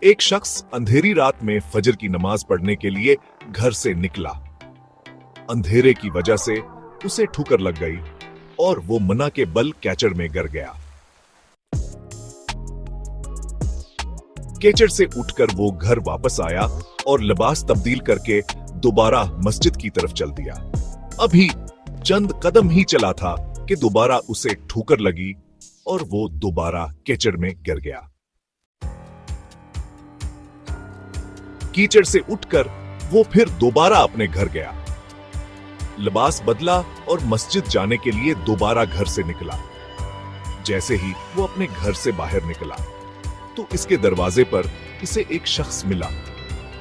एक शख्स अंधेरी रात में फजर की नमाज पढ़ने के लिए घर से निकला। अंधेरे की वजह से उसे ठुकर लग गई और वो मना के बल कीचड़ में गिर गया। कीचड़ से उठकर वो घर वापस आया और लिबास तब्दील करके दोबारा मस्जिद की तरफ चल दिया। अभी चंद कदम ही चला था कि दोबारा उसे ठोकर लगी और वो दोबारा कीचड़ में गिर गया। कीचड़ से उठकर वो फिर दोबारा अपने घर गया, लिबास बदला और मस्जिद जाने के लिए दोबारा घर से निकला। जैसे ही वो अपने घर से बाहर निकला तो इसके दरवाजे पर इसे एक शख्स मिला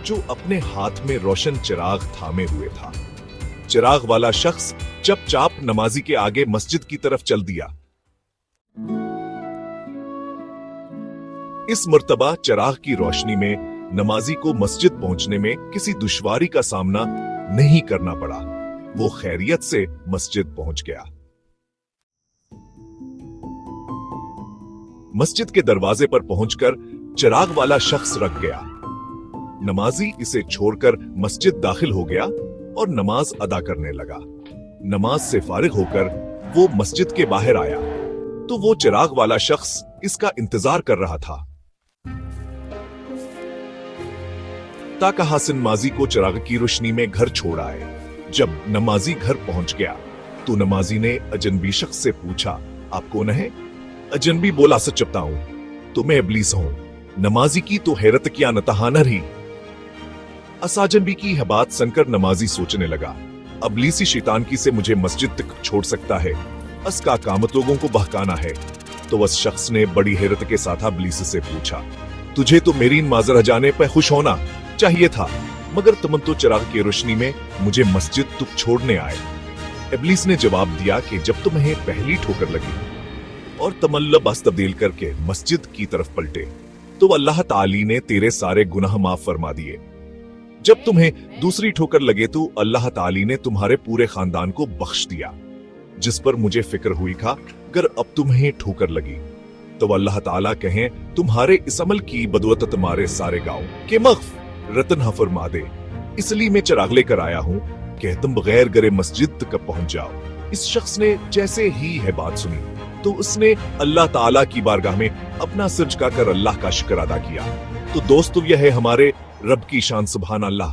जो अपने हाथ में रोशन चिराग थामे हुए था। चिराग वाला शख्स चुपचाप नमाजी के आगे मस्जिद की तरफ चल दिया। इस मर्तबा चिराग की रोशनी में नमाजी को मस्जिद पहुंचने में किसी दुश्वारी का सामना नहीं करना पड़ा। वो खैरियत से मस्जिद पहुंच गया। मस्जिद के दरवाजे पर पहुंचकर चिराग वाला शख्स रख गया। नमाजी इसे छोड़कर मस्जिद दाखिल हो गया और नमाज अदा करने लगा। नमाज से फारिग होकर वो मस्जिद के बाहर आया तो वो चिराग वाला शख्स इसका इंतजार कर रहा था। ताका हसन माजी को चिराग की रोशनी में घर छोड़ आए। जब नमाजी घर पहुंच गया तो नमाजी ने अजनबी शख्स से पूछा, आप कौन है? अजनबी बोला, सच बताऊं तो मैं इब्लीस हूं। नमाजी की तो हैरत क्या नतहा न रही। असाजनबी की यह बात सुनकर नमाजी सोचने लगा, अबलीसी शैतान की से मुझे मस्जिद तक छोड़ सकता है, उसका काम लोगों को बहकाना है। तो उस शख्स ने बड़ी हैरत के साथ इब्लीस से पूछा, तुझे तो मेरी इन माजरा जाने पर खुश होना चाहिए था, मगर तुम तो चिराग की रोशनी में मुझे मस्जिद तक छोड़ने आए। इब्लीस ने जवाब दिया कि जब तुम्हें पहली ठोकर लगी और तुम लिबास तब्दील करके मस्जिद की तरफ पलटे तो अल्लाह ताली ने तेरे सारे गुनाह माफ फरमा दिए। जब तुम्हें दूसरी ठोकर लगे तो अल्लाह ताली ने तुम्हारे पूरे खानदान को बख्श दिया। जिस पर मुझे फिक्र हुई था, अगर अब तुम्हें ठोकर लगी तो अल्लाह ताला कहें तुम्हारे इस अमल की बदौलत तुम्हारे सारे गांव के मग़फ़ रतन फरमा दे। इसलिए मैं चिराग लेकर आया हूं कि तुम बगैर गरे मस्जिद तक पहुंच जाओ। इस शख्स ने जैसे ही यह बात सुनी तो उसने अल्लाह ताला की बारगाह में अपना सिर झुकाकर अल्लाह का शुक्र अदा किया। तो दोस्तों, यह है हमारे रब की शान, सुभान अल्लाह।